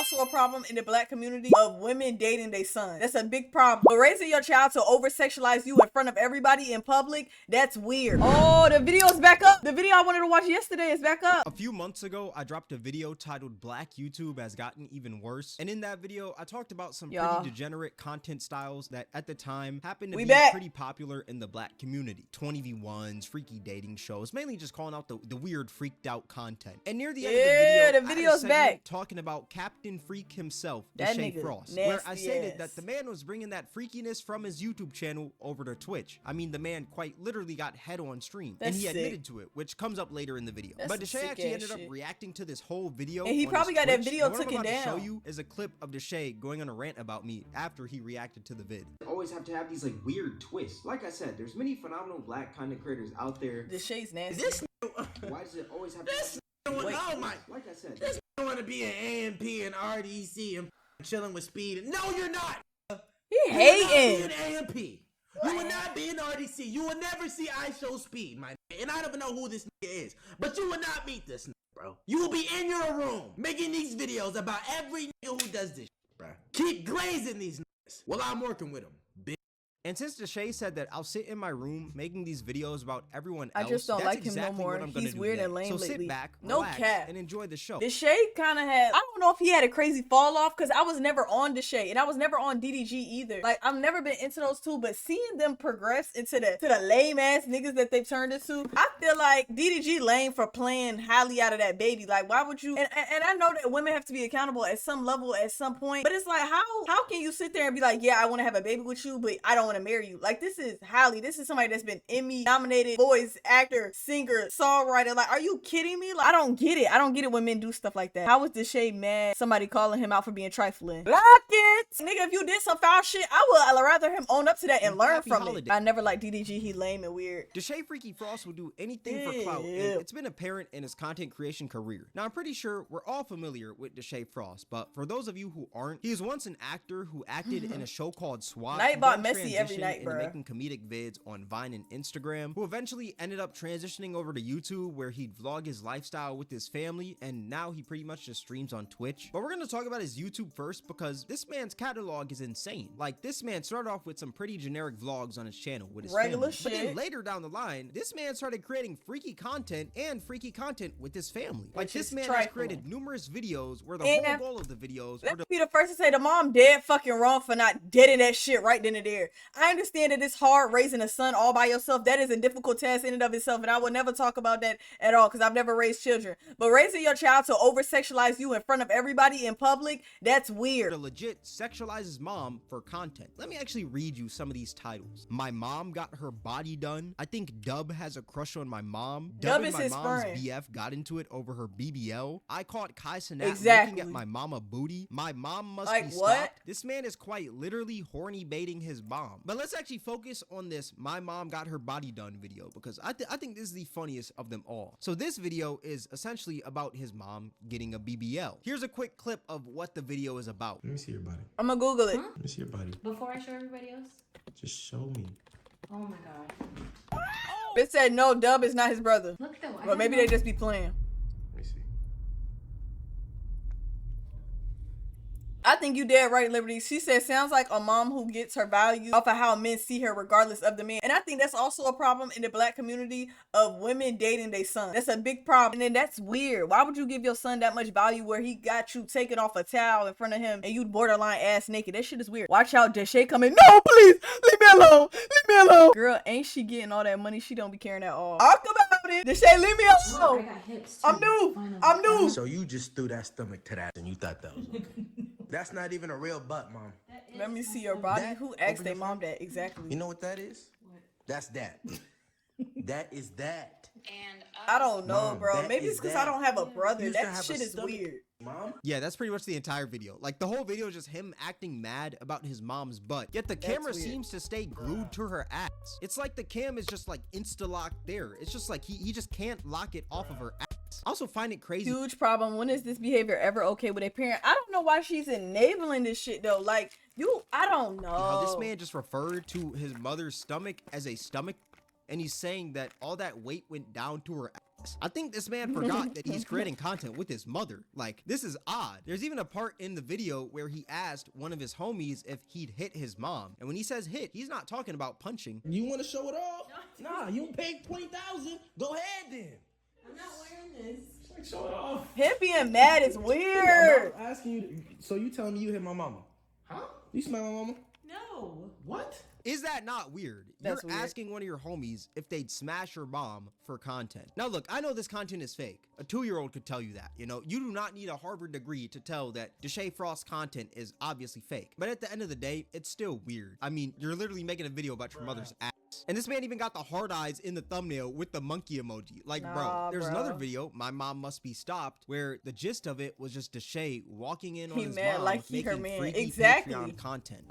also a problem in the black community of women dating their son. That's a big problem. But raising your child to over-sexualize you in front of everybody in public, that's weird. Oh, the video's back up. The video I wanted to watch yesterday is back up. A few months ago, I dropped a video titled Black YouTube Has Gotten Even Worse. And in that video, I talked about some pretty degenerate content styles that at the time happened to be pretty popular in the black community. 20v1s, freaky dating shows, mainly just calling out the weird freaked out content. And near the end of the video, I had a segment talking about Captain Freak himself, Deshae Frost, where I stated that the man was bringing that freakiness from his YouTube channel over to Twitch. I mean, the man quite literally got head on stream, and he admitted to it, which comes up later in the video. But Deshae actually ended up reacting to this whole video, and he probably got that video taken down. What I'm about to show you is a clip of Deshae going on a rant about me after he reacted to the vid. Always have to have these like weird twists. Like I said, there's many phenomenal black content creators out there. Deshae's nasty. Why does it always have to? Oh my! Like I said, this want to be an AMP and RDC and chilling with Speed. No, you're not. He hating. You would not be an AMP. You would not be an RDC. You will never see I Show Speed, my nigga. And I don't even know who this nigga is, but you will not meet this nigga, bro. You will be in your room making these videos about every nigga who does this, bro. Keep glazing these niggas while I'm working with them, bitch. And since Deshae said that I'll sit in my room making these videos about everyone else, I just don't like him no more. He's weird and lame lately. So sit back, relax, and enjoy the show. Deshae kind of had, I don't know if he had a crazy fall off, because I was never on Deshae and I was never on DDG either. Like, I've never been into those two, but seeing them progress into the lame ass niggas that they've turned into, I feel like DDG lame for playing highly out of that baby. Like, why would you? And I know that women have to be accountable at some level at some point, but it's like, how can you sit there and be like, yeah, I want to have a baby with you, but I don't want to marry you? Like, this is Halle. This is somebody that's been Emmy nominated voice actor, singer, songwriter. Like, are you kidding me? Like, I don't get it. I don't get it when men do stuff like that. How was Deshae mad somebody calling him out for being trifling? Block it! Nigga, if you did some foul shit, I would rather him own up to that and learn from it. I never liked DDG. He lame and weird. Deshae Freaky Frost will do anything for clout, and it's been apparent in his content creation career. Now, I'm pretty sure we're all familiar with Deshae Frost, but for those of you who aren't, he was once an actor who acted in a show called SWAT. Nightbot messy every night, bro. Making comedic vids on Vine and Instagram, who eventually ended up transitioning over to YouTube, where he'd vlog his lifestyle with his family, and now he pretty much just streams on Twitch. But we're gonna talk about his YouTube first, because this man's catalog is insane. Like, this man started off with some pretty generic vlogs on his channel with his family. But then later down the line, this man started creating freaky content with his family. Like, this man has created numerous videos where the whole goal of the videos were to be the first to say the mom dead fucking wrong for not deading that shit right then and there. I understand that it's hard raising a son all by yourself. That is a difficult task in and of itself, and I will never talk about that at all, because I've never raised children. But raising your child to over-sexualize you in front of everybody in public, that's weird. To legit sexualize his mom for content. Let me actually read you some of these titles. My mom got her body done. I think Dub has a crush on my mom. Dub and my mom's BF got into it over her BBL. I caught Kai Cenat looking at my mama booty. My mom must be stopped. This man is quite literally horny baiting his mom. But let's actually focus on this my mom got her body done video, because I think this is the funniest of them all. So this video is essentially about his mom getting a BBL. Here's a quick clip of what the video is about. Let me see your body. I'm gonna Google it. Let me see your body. Before I show everybody else? Just show me. Oh my god. It said no, Dub is not his brother. Look though. But maybe they just be playing. Let me see. I think you dead right, Liberty. She said, sounds like a mom who gets her value off of how men see her regardless of the man. And I think that's also a problem in the black community of women dating their son. That's a big problem. And then that's weird. Why would you give your son that much value where he got you taking off a towel in front of him and you borderline ass naked? That shit is weird. Watch out, Deshae coming. No, please, leave me alone. Leave me alone. Girl, ain't she getting all that money? She don't be caring at all. Talk about it. Deshae, leave me alone. I got hips too. I'm new. I'm new. So you just threw that stomach to that and you thought that was okay. That's not even a real butt, mom. Let me see your body. Who asked their mom that exactly? You know what that is? What? That's that. That is that. And I don't know, Mom, bro. Maybe it's because I don't have a brother. That have shit is weird. Mom? Yeah, that's pretty much the entire video. Like, the whole video is just him acting mad about his mom's butt. Yet the camera seems to stay glued to her ass. It's like the cam is just like insta-locked there. It's just like he just can't lock it off of her ass. I also find it crazy. Huge problem. When is this behavior ever okay with a parent? I don't know why she's enabling this shit though. Like, I don't know. How this man just referred to his mother's stomach as a stomach, and he's saying that all that weight went down to her ass. I think this man forgot that he's creating content with his mother. Like, this is odd. There's even a part in the video where he asked one of his homies if he'd hit his mom. And when he says hit, he's not talking about punching. You want to show it off? Nah, you paid $20,000. Go ahead then. I'm not wearing this. Like, show it off. Him being mad is weird. I'm asking you. So you telling me you hit my mama? Huh? You smell my mama? No. What? Is that not weird? That's You're weird. asking one of your homies if they'd smash your mom for content. Now look, I know this content is fake. A 2-year-old could tell you that, you know? You do not need a Harvard degree to tell that Deshae Frost's content is obviously fake. But at the end of the day, it's still weird. I mean, you're literally making a video about your mother's ass. And this man even got the hard eyes in the thumbnail with the monkey emoji. Like, bro, there's another video, My Mom Must Be Stopped, where the gist of it was just Deshae walking in on his mom like with he her making man. freaky Exactly. Patreon content.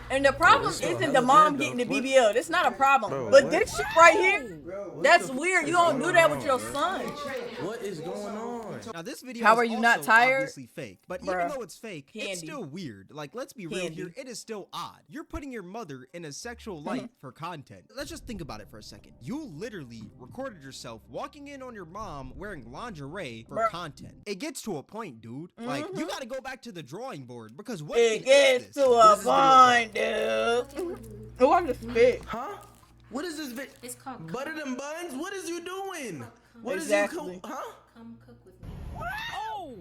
And the problem isn't the mom getting the BBL. That's not a problem. But this shit right here, that's weird. You don't do that with your son. What is going on? Now this video How is are you also not tired? obviously fake, but even though it's fake, it's Candy. still weird. Like, let's be real here, it is still odd. You're putting your mother in a sexual light for content. Let's just think about it for a second. You literally recorded yourself walking in on your mom wearing lingerie for content. It gets to a point, dude. Like, you gotta go back to the drawing board, because what It is gets this? to a point, dude. Oh, I'm just spit. Huh? What is this? It's called Butter them buns? What is you doing? What Exactly. is you huh? Come cook with me. Oh.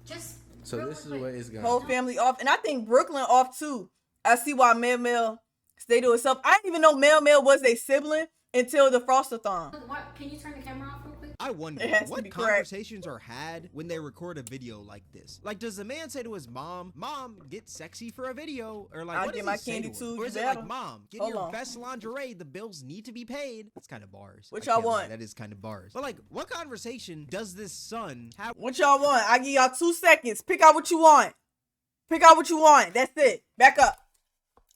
Just So real this is quick. where it's going. Whole family off. And I think Brooklyn off too. I see why Mel stay to herself. I didn't even know Mel was a sibling until the Frostathon. What? Can you turn the camera off real quick? I wonder It has to what be correct. conversations are had when they record a video like this. Like, does the man say to his mom, "Mom, get sexy for a video," or like, I'll what get does my he say candy to her? too, Or you is it better. like, "Mom, get Hold your on. best lingerie. The bills need to be paid." That's kind of bars. What I y'all can't lie, want? That is kind of bars. But like, what conversation does this son have? What y'all want? I give y'all 2 seconds. Pick out what you want. Pick out what you want. That's it. Back up.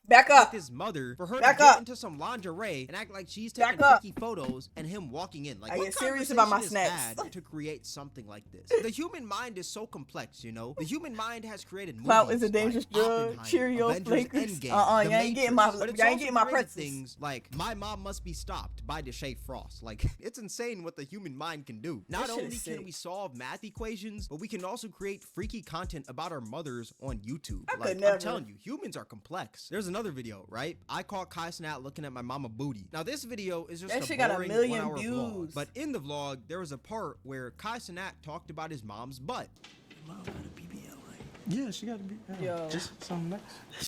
Back With up. his mother for her Back to get up. into some lingerie and act like she's Back taking up. freaky photos and him walking in. Like, I what get serious about my conversation is snacks. had to create something like this? The human mind is so complex, you know. The human mind has created movies Clout is a dangerous like drug. Oppenheimer, Cheerios, Avengers Flakers. Endgame, You The ain't getting my. Matrix, but it's You ain't also getting my created pretzels. things like My Mom Must Be Stopped by Deshae Frost. Like, it's insane what the human mind can do. Not That shit only is can sick. we solve math equations, but we can also create freaky content about our mothers on YouTube. I Like, could never. I'm telling you, humans are complex. There's another video, right? I caught Kai Snat looking at my mama booty. Now this video is just That a shit got a boring million 1 hour vlog. views. But in the vlog, there was a part where Kai Snat talked about his mom's butt. Mom got a BBL, like. Yeah, she got a BBL. Yo. Just something nice.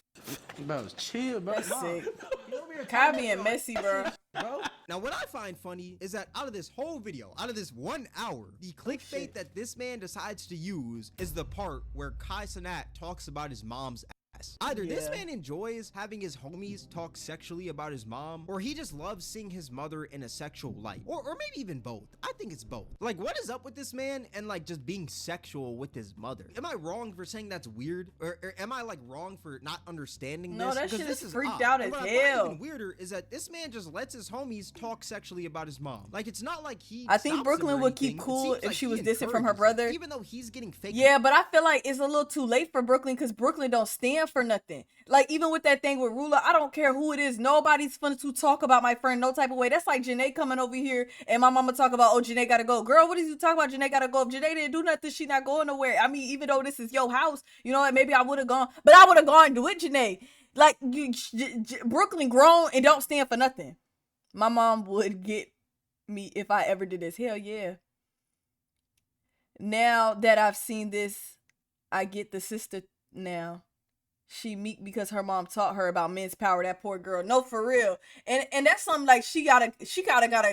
Bro, chill, bro. That's Mom. sick. Kai being messy, bro. Bro. Now what I find funny is that out of this whole video, out of this 1 hour, the clickbait that this man decides to use is the part where Kai Snat talks about his mom's ass. Either this man enjoys having his homies talk sexually about his mom, or he just loves seeing his mother in a sexual light. Or maybe even both. I think it's both. Like, what is up with this man and like just being sexual with his mother? Am I wrong for saying that's weird? Or am I like wrong for not understanding No, this? that 'Cause shit this is freaked odd. out And as what I find hell. even weirder is that this man just lets his homies talk sexually about his mom. Like, it's not like he I think stops Brooklyn him or would keep anything. It cool seems if like she he was distant from her encourages brother. it, even though he's getting fake. Yeah, but I feel like it's a little too late for Brooklyn because Brooklyn don't stand for nothing. Like, even with that thing with Rula, I don't care who it is. Nobody's fun to talk about my friend no type of way. That's like Janae coming over here and my mama talk about, oh, Janae gotta go. Girl, what is you talking about? Janae gotta go. If Janae didn't do nothing, she not going nowhere. I mean, even though this is your house, you know what? Maybe I would have gone, but I would have gone with Janae. Like, Brooklyn grown and don't stand for nothing. My mom would get me if I ever did this. Hell yeah. Now that I've seen this, I get the sister now. She meek because her mom taught her about men's power. That poor girl. No, for real. And that's something like she gotta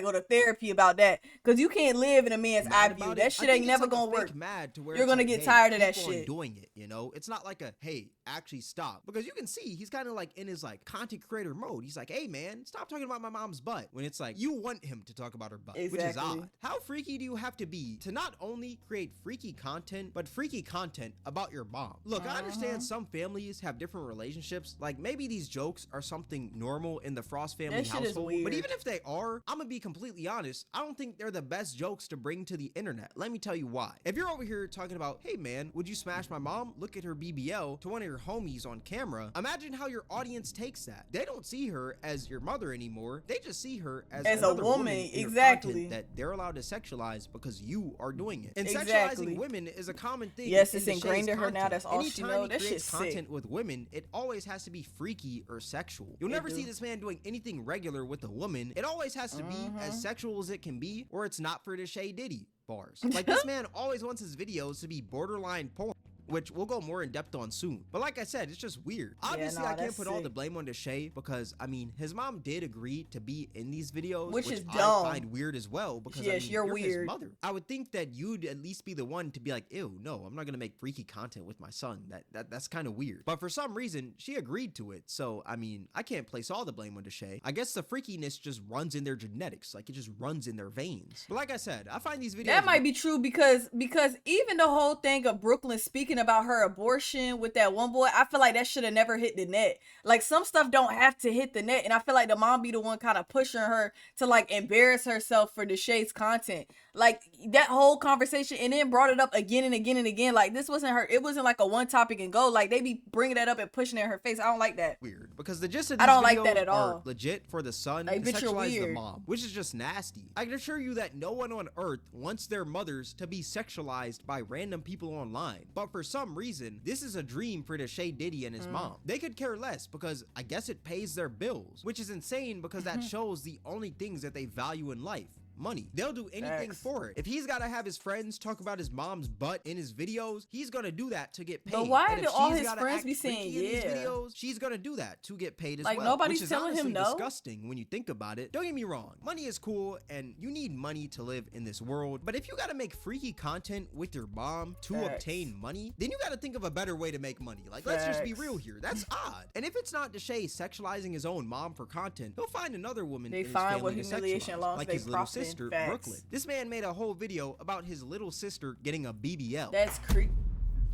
go to therapy about that. Cause you can't live in a man's eye view. That shit ain't never gonna work. You're gonna get tired of that shit. Doing it, you know? It's not like a, hey, actually stop. Because you can see he's kind of like in his like content creator mode. He's like, hey man, stop talking about my mom's butt. When it's like, you want him to talk about her butt, which is odd. How freaky do you have to be to not only create freaky content, but freaky content about your mom? Look, I understand some families have different relationships, like maybe these jokes are something normal in the Frost family household, but even if they are, I'm gonna be completely honest, I don't think they're the best jokes to bring to the internet. Let me tell you why. If you're over here talking about, hey man, would you smash my mom? Look at her BBL to one of your homies on camera. Imagine how your audience takes that. They don't see her as your mother anymore. They just see her as a woman. Exactly. That they're allowed to sexualize because you are doing it. And sexualizing women is a common thing. Yes, it's ingrained in her now. That's all she knows. That shit's content with women, it always has to be freaky or sexual. You'll never see this man doing anything regular with a woman. It always has to be as sexual as it can be, or it's not for Deshae Diddy bars. Like, this man always wants his videos to be borderline porn, which we'll go more in depth on soon. But like I said, it's just weird. Obviously, I can't put all the blame on Deshae because, I mean, his mom did agree to be in these videos, which is dumb. I find weird as well because, I mean, you're weird. His mother. I would think that you'd at least be the one to be like, ew, no, I'm not gonna make freaky content with my son. That's kind of weird. But for some reason, she agreed to it. So, I mean, I can't place all the blame on Deshae. I guess the freakiness just runs in their genetics. Like, it just runs in their veins. But like I said, I find these videos... That might be true because even the whole thing of Brooklyn speaking about her abortion with that one boy, I feel like that should have never hit the net. Like, some stuff don't have to hit the net, and I feel like the mom be the one kind of pushing her to like embarrass herself for Deshae's content. Like, that whole conversation, and then brought it up again and again and again. Like, this wasn't her, it wasn't like a one topic and go. Like, they be bringing that up and pushing it in her face. I don't like that. Weird, because the gist of these videos are legit for the son to sexualize the mom, which is just nasty. I can assure you that no one on earth wants their mothers to be sexualized by random people online. But for some reason, this is a dream for Deshae Diddy and his mom. They could care less because I guess it pays their bills, which is insane because that shows the only things that they value in life. Money. They'll do anything for it. If he's got to have his friends talk about his mom's butt in his videos, he's gonna do that to get paid. But why do all his friends be saying videos, she's gonna do that to get paid as well. Like, nobody's telling him no. Disgusting when you think about it. Don't get me wrong. Money is cool and you need money to live in this world. But if you gotta make freaky content with your mom to obtain money, then you gotta think of a better way to make money. Like, let's just be real here. That's odd. And if it's not Deshae sexualizing his own mom for content, he'll find another woman in his family to sexualize, like his little sister, Brooklyn. This man made a whole video about his little sister getting a BBL. That's creepy.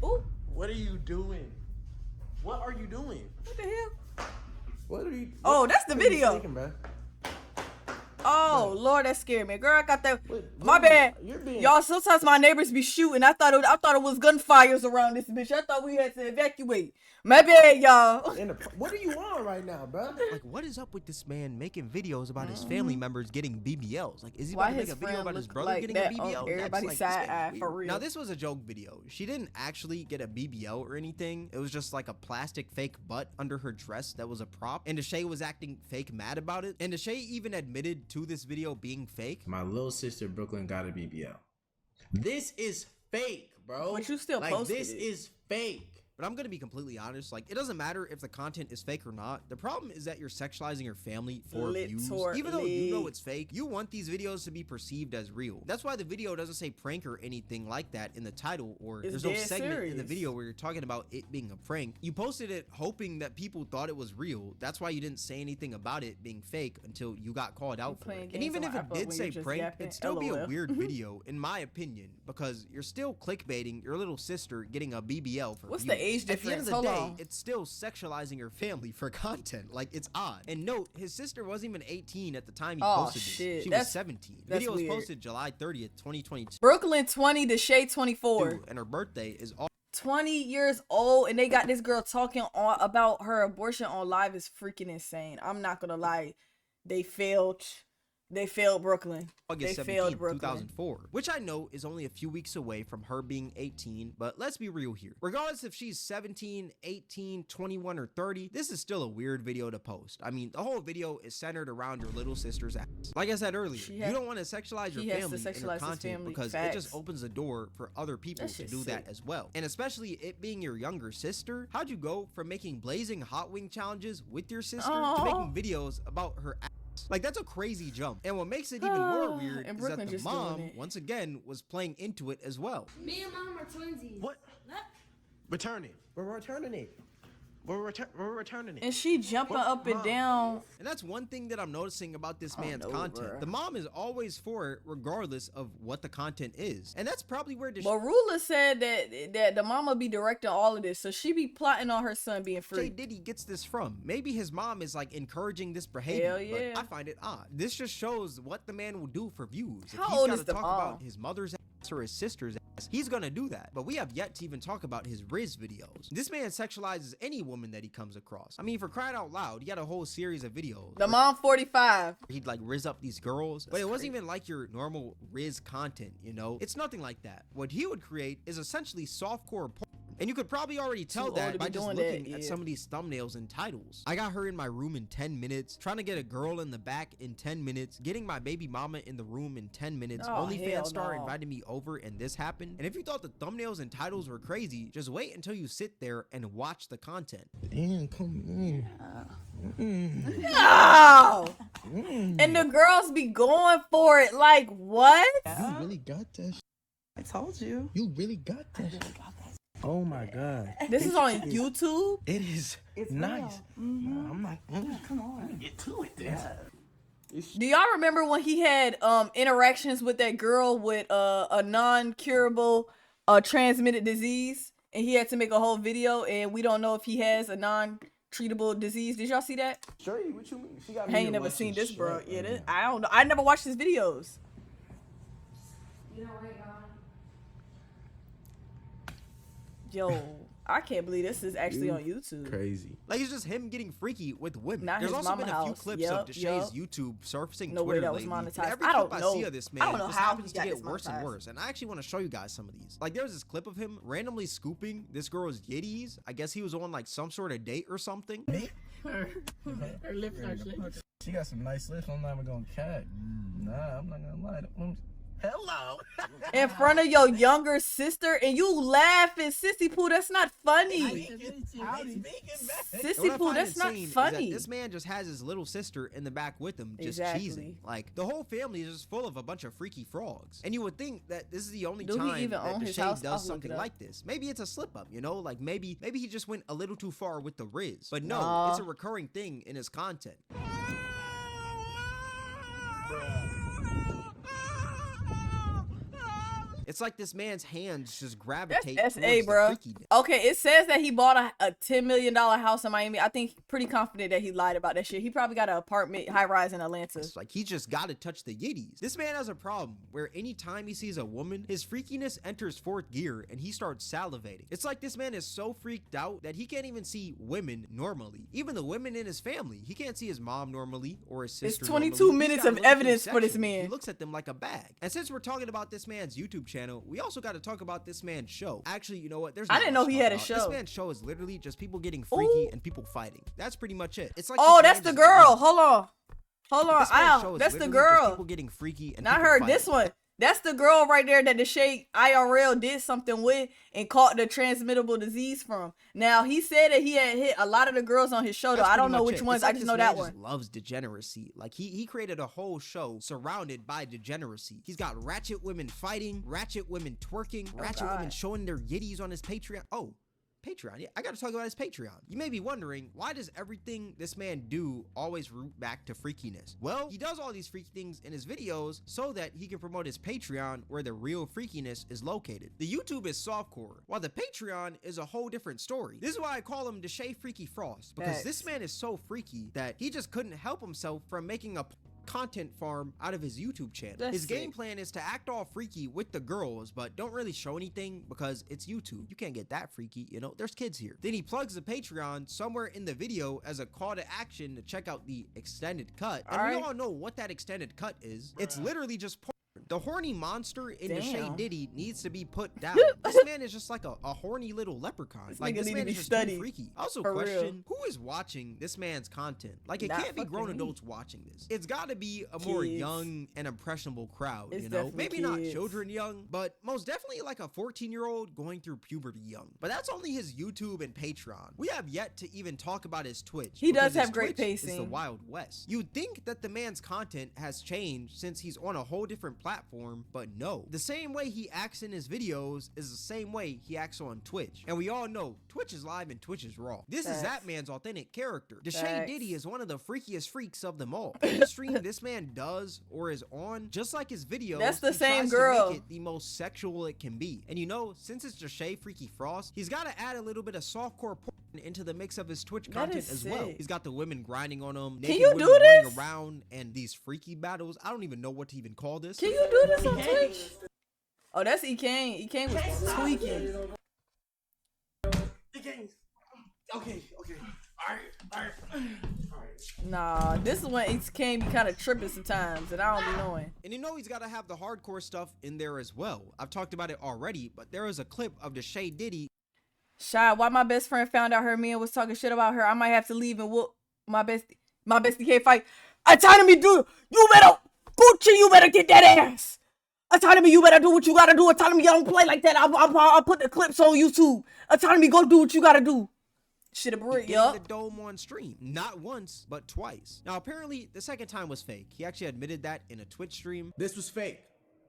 Ooh. What are you doing? What are you doing? What the hell? What are you? Oh, that's the video. Thinking, bro? Oh, Lord, that scared me. Girl, I got that. My bad. Y'all, sometimes my neighbors be shooting. I thought it was gunfires around this bitch. I thought we had to evacuate. My bad, y'all. What are you on right now, bro? Like, what is up with this man making videos about his family members getting BBLs? Like, is he about to make a video about his brother getting a BBL? Everybody's side eye, for real. Now, this was a joke video. She didn't actually get a BBL or anything. It was just like a plastic fake butt under her dress that was a prop. And Deshae was acting fake mad about it. And Deshae even admitted to this video being fake. My little sister Brooklyn got a BBL. This is fake, bro. But you still posted it. This is fake. But I'm gonna be completely honest, like, it doesn't matter if the content is fake or not. The problem is that you're sexualizing your family for views. Even though you know it's fake, you want these videos to be perceived as real. That's why the video doesn't say prank or anything like that in the title, or there's no segment in the video where you're talking about it being a prank. You posted it hoping that people thought it was real. That's why you didn't say anything about it being fake until you got called out for it. And even if it did say prank, it'd still be a weird video, in my opinion, because you're still clickbaiting your little sister getting a BBL for What's views. The age difference? At the end of the day, it's still sexualizing your family for content. Like, it's odd. And note, his sister wasn't even 18 at the time he posted this. She was 17. The video was posted July 30th, 2022. Brooklyn 20, Deshae 24. And her birthday is 20 years old, and they got this girl talking about her abortion on live is freaking insane. I'm not gonna lie. They failed Brooklyn. August 17th, 2004, which I know is only a few weeks away from her being 18, but let's be real here. Regardless if she's 17, 18, 21, or 30, this is still a weird video to post. I mean, the whole video is centered around your little sister's ass. Like I said earlier, you don't want to sexualize your family in your content because it just opens the door for other people to do that as well. And especially it being your younger sister, how'd you go from making blazing hot wing challenges with your sister to making videos about her ass? Like, that's a crazy jump. And what makes it even more weird is that the mom, once again, was playing into it as well. Me and Mom are twinsies. What? Return it. We're returning it. We're returning it. And she jumping up and down. And that's one thing that I'm noticing about this man's content. The mom is always for it, regardless of what the content is. And that's probably where Deshae... But Rula said that the mama be directing all of this, so she be plotting on her son being free. Diddy gets this from. Maybe his mom is like encouraging this behavior. Hell yeah. But I find it odd. This just shows what the man will do for views. How if he's old gotta is the talk mom? about his mother's ass or his sister's ass, he's gonna do that. But we have yet to even talk about his Riz videos. This man sexualizes any woman that he comes across. I mean, for crying out loud, he had a whole series of videos. The mom 45. He'd like Riz up these girls, but it wasn't even like your normal Riz content, you know? It's nothing like that. What he would create is essentially softcore porn. And you could probably already tell that by just looking at some of these thumbnails and titles. I got her in my room in 10 minutes, trying to get a girl in the back in 10 minutes, getting my baby mama in the room in 10 minutes, OnlyFans star invited me over and this happened. And if you thought the thumbnails and titles were crazy, just wait until you sit there and watch the content. Damn, come in. No! And the girls be going for it like, what? You really got that shit. I told you. You really got that shit. Oh my God. This is on YouTube? It is nice. I'm not. Come on. I'm gonna get to it then. Do y'all remember when he had interactions with that girl with a non-curable transmitted disease, and he had to make a whole video, and we don't know if he has a non-treatable disease? Did y'all see that? Straight? What you mean? She got I ain't never seen this, bro. Yeah, I don't know. I never watched his videos. You know what, y'all? Yo, I can't believe this is actually on YouTube. Crazy. Like, it's just him getting freaky with women. Not There's his also mama been a few house. clips Yep, of Deshae's YouTube surfacing No way Twitter that was lately. And monetized. every I clip don't I know. see of this I man don't know just how happens he to got get this worse and monetized. worse. And I actually want to show you guys some of these. Like, there was this clip of him randomly scooping this girl's yitties. I guess he was on like some sort of date or something. Her lips are shaking. She got some nice lips. I'm not even gonna cat. Nah, I'm not gonna lie. Hello. In front of your younger sister, and you laughing, Sissy Pooh, that's not funny. Sissy Pooh, that's not funny. This man just has his little sister in the back with him, just Exactly. cheesing. Like, the whole family is just full of a bunch of freaky frogs. And you would think that this is the only Do he time even that own his Deshae house? I'll does look something it up. like this. Maybe it's a slip up, you know? Like, maybe he just went a little too far with the Riz. But no, Nah. it's a recurring thing in his content. It's like this man's hands just gravitate That's towards SA, the bro. freakiness. Okay, it says that he bought a $10 million house in Miami. I think pretty confident that he lied about that shit. He probably got an apartment high rise in Atlanta. It's like he just gotta touch the yitties. This man has a problem where anytime he sees a woman, his freakiness enters fourth gear and he starts salivating. It's like this man is so freaked out that he can't even see women normally. Even the women in his family. He can't see his mom normally or his sister. It's 22 normally. minutes He's gotta of look at them evidence for this sexually. man. He looks at them like a bag. And since we're talking about this man's YouTube channel, we also got to talk about this man's show. Actually, you know what? I didn't know he had a This show. man's show is literally just people getting freaky and people fighting. That's pretty much it. It's like Oh, this that's man the just girl. loves- Hold on. Hold on. This man's show Ow. is That's the literally just girl. people getting freaky and Not people her. fighting. This one. That's the girl right there that Deshae IRL did something with and caught the transmittable disease from. Now, he said that he had hit a lot of the girls on his show, though. That's I don't pretty know much which it. ones. It's I like just this know man that just one. loves degeneracy. Like he created a whole show surrounded by degeneracy. He's got ratchet women fighting, ratchet women twerking, ratchet women God. showing their yitties on his Patreon. Oh, Patreon. Yeah, I gotta talk about his Patreon. You may be wondering, why does everything this man do always root back to freakiness? Well, he does all these freaky things in his videos so that he can promote his Patreon where the real freakiness is located. The YouTube is softcore, while the Patreon is a whole different story. This is why I call him Deshae Freaky Frost, because this man is so freaky that he just couldn't help himself from making a content farm out of his YouTube channel. That's His game sick. plan is to act all freaky with the girls, but don't really show anything because it's YouTube. You can't get that freaky, you know, there's kids here. Then he plugs the Patreon somewhere in the video as a call to action to check out the extended cut. And we all know what that extended cut is. It's literally just porn. The horny monster in Deshae Diddy needs to be put down. This man is just like a horny little leprechaun. Like, this man is just too freaky. Also question, who is watching this man's content? Like, it can't be grown adults watching this. It's gotta be a more young and impressionable crowd, you know? Maybe not children young, but most definitely like a 14-year-old going through puberty young. But that's only his YouTube and Patreon. We have yet to even talk about his Twitch. He does because his have great Twitch is the pacing. Wild West. You'd think that the man's content has changed since he's on a whole different platform, but no. The same way he acts in his videos is the same way he acts on Twitch. And we all know Twitch is live and Twitch is raw. This is that man's authentic character. Deshae Diddy is one of the freakiest freaks of them all. Any stream this man does or is on, just like his videos, that's the same tries girl. to make it the most sexual it can be. And you know, since it's Deshae Freaky Frost, he's got to add a little bit of softcore porn into the mix of his Twitch content as well. He's got the women grinding on him, naked women running around, and these freaky battles. I don't even know what to even call this. Can you do this on Twitch? Oh, that's IAMCHYANE. IAMCHYANE was tweaking. Okay. Alright. Nah, this is when IAMCHYANE be kind of tripping sometimes, and I don't be knowing. And you know he's got to have the hardcore stuff in there as well. I've talked about it already, but there is a clip of Deshae Diddy. Shy, why my best friend found out her man was talking shit about her, I might have to leave and whoop my bestie can't fight. I telling me, dude, you better, Gucci, you better get that ass. I telling me you better do what you gotta do. I telling me you don't play like that. I'll put the clips on YouTube. I telling me go do what you gotta do. Shit, a brick, the dome on stream, not once but twice. Now apparently the second time was fake. He actually admitted that in a Twitch stream. This was fake.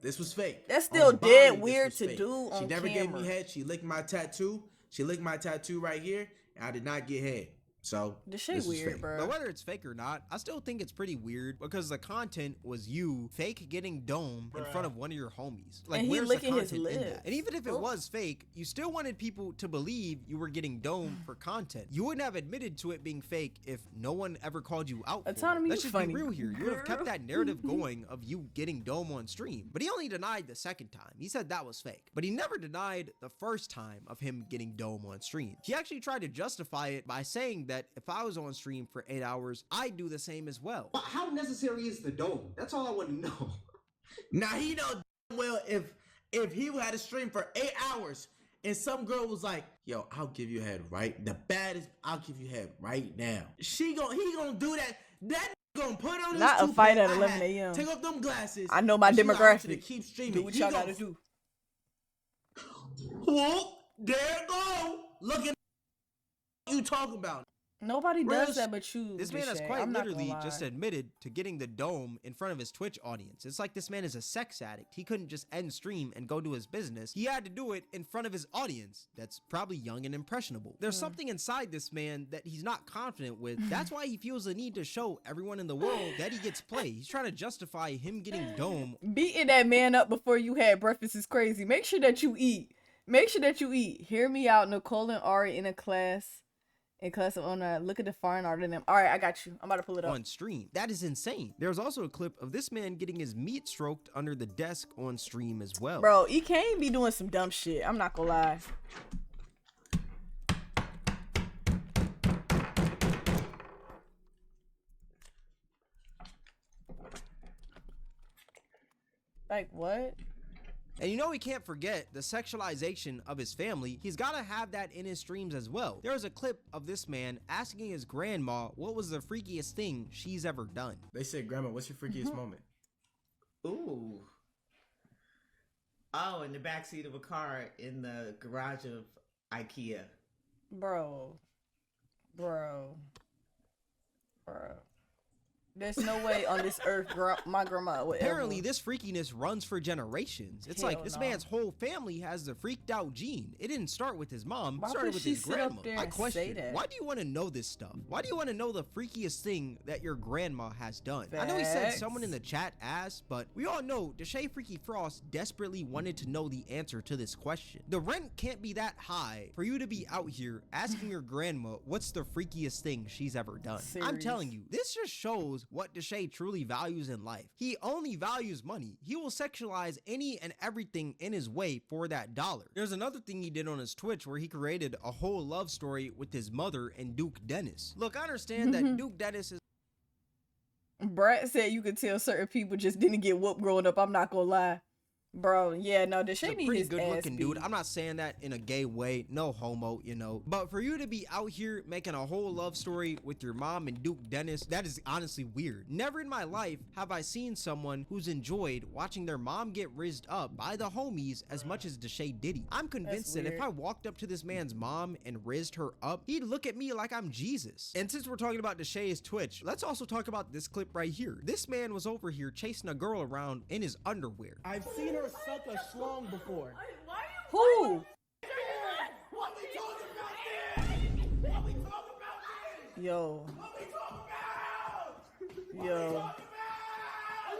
That's still dead weird to do on camera. She never gave me head. She licked my tattoo. She licked my tattoo right here, and I did not get head. So this shit weird, bro. But whether it's fake or not, I still think it's pretty weird because the content was you fake getting dome in front of one of your homies. Like, and he where's licking the his content in lips. that? And even if it was fake, you still wanted people to believe you were getting dome for content. You wouldn't have admitted to it being fake if no one ever called you out for it. Let's just be real here. You would have kept that narrative going of you getting dome on stream. But he only denied the second time. He said that was fake. But he never denied the first time of him getting dome on stream. He actually tried to justify it by saying that if I was on stream for 8 hours, I'd do the same as well. How necessary is the dome? That's all I want to know. Now he know well if he had a stream for 8 hours and some girl was like, yo, I'll give you head right. The baddest, I'll give you head right now. He gonna do that. That gonna put on not a fight at 11 a.m. Take off them glasses. I know my demographic. Keep streaming. Do what y'all gotta do. Whoop, there it go. Look at you talking about. Nobody does that but you. This man has quite literally just admitted to getting the dome in front of his Twitch audience. It's like this man is a sex addict. He couldn't just end stream and go to his business. He had to do it in front of his audience that's probably young and impressionable. There's something inside this man that he's not confident with. That's why he feels the need to show everyone in the world that he gets play. He's trying to justify him getting dome. Beating that man up before you had breakfast is crazy. Make sure that you eat. Make sure that you eat. Hear me out, Nicole and Ari in a class. In class of honor, look at the foreign art in them. All right, I got you. I'm about to pull it up. On stream. That is insane. There's also a clip of this man getting his meat stroked under the desk on stream as well. Bro, IAMCHYANE be doing some dumb shit. I'm not gonna lie. Like, what? And you know he can't forget the sexualization of his family. He's got to have that in his streams as well. There was a clip of this man asking his grandma what was the freakiest thing she's ever done. They said, Grandma, what's your freakiest moment? Ooh. Oh, in the backseat of a car in the garage of IKEA. Bro. There's no way on this earth my grandma would Apparently, this freakiness runs for generations. It's like this man's whole family has the freaked out gene. It didn't start with his mom. It started with his grandma. I question, why do you want to know this stuff? Why do you want to know the freakiest thing that your grandma has done? I know he said someone in the chat asked, but we all know Deshae Freaky Frost desperately wanted to know the answer to this question. The rent can't be that high for you to be out here asking your grandma what's the freakiest thing she's ever done. I'm telling you, this just shows what Deshae truly values in life. He only values money. He will sexualize any and everything in his way for that dollar. There's another thing he did on his Twitch where he created a whole love story with his mother and Duke Dennis. Look, I understand that Duke Dennis is... Brad said you could tell certain people just didn't get whooped growing up. I'm not gonna lie. Bro, yeah, no, Deshae need his good looking beat. dude. I'm not saying that in a gay way, no homo, you know. But for you to be out here making a whole love story with your mom and Duke Dennis, that is honestly weird. Never in my life have I seen someone who's enjoyed watching their mom get rizzed up by the homies as much as Deshae Diddy. I'm convinced that if I walked up to this man's mom and rizzed her up, he'd look at me like I'm Jesus. And since we're talking about Deshae's Twitch, let's also talk about this clip right here. This man was over here chasing a girl around in his underwear. I've seen her suck a schlong before. Who? What we talking about this? What we talking about this? Yo. What we talking about? Yo.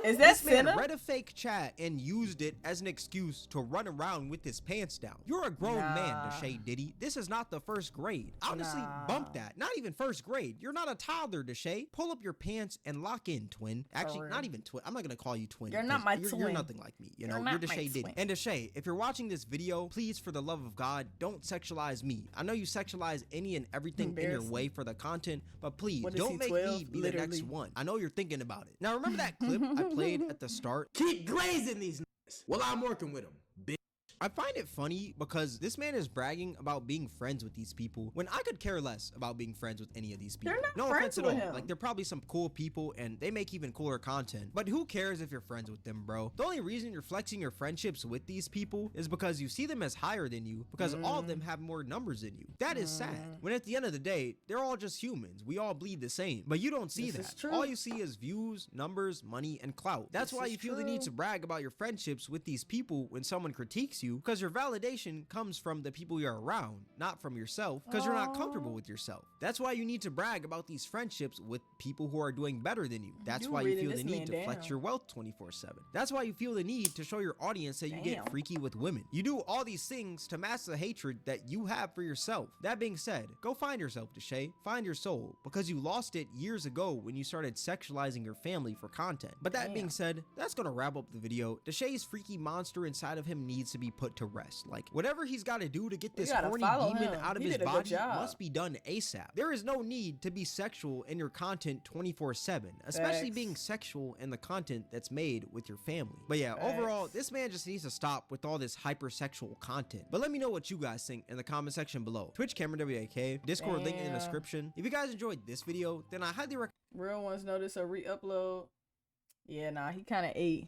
Is that this man read a fake chat and used it as an excuse to run around with his pants down? You're a grown man, Deshae Diddy. This is not the first grade. Honestly, bump that. Not even first grade. You're not a toddler, Deshae. Pull up your pants and lock in, twin. Actually, not even twin. I'm not gonna call you twin. You're not my twin. You're nothing like me. You know, you're Deshae Diddy. And Deshae, if you're watching this video, please, for the love of God, don't sexualize me. I know you sexualize any and everything in your way for the content, but please don't make me be the next one. I know you're thinking about it. Now, remember that clip I played at the start? Keep glazing these niggas while I'm working with them, bitch. I find it funny because this man is bragging about being friends with these people when I could care less about being friends with any of these people. No offense at all. Like, they're probably some cool people and they make even cooler content, but who cares if you're friends with them, bro? The only reason you're flexing your friendships with these people is because you see them as higher than you, because all of them have more numbers than you. That is sad. When at the end of the day, they're all just humans. We all bleed the same, but you don't see that. All you see is views, numbers, money, and clout. That's why you feel the need to brag about your friendships with these people when someone critiques you, because your validation comes from the people you're around, not from yourself, because you're not comfortable with yourself. That's why you need to brag about these friendships with people who are doing better than you. That's why you feel the need to flex your wealth 24/7. That's why you feel the need to show your audience that you get freaky with women. You do all these things to mask the hatred that you have for yourself. That being said, go find yourself, Deshae. Find your soul, because you lost it years ago when you started sexualizing your family for content. But that being said, that's gonna wrap up the video. Deshae's freaky monster inside of him needs to be put to rest. Like, whatever he's got to do to get this horny demon out of his body must be done ASAP. There is no need to be sexual in your content 24/7, especially being sexual in the content that's made with your family. But yeah, overall, this man just needs to stop with all this hypersexual content. But let me know what you guys think in the comment section below. Twitch, Cameron WAK, Discord link in the description. If you guys enjoyed this video, then I highly recommend. Real ones notice a re-upload. Yeah, nah, he kind of ate.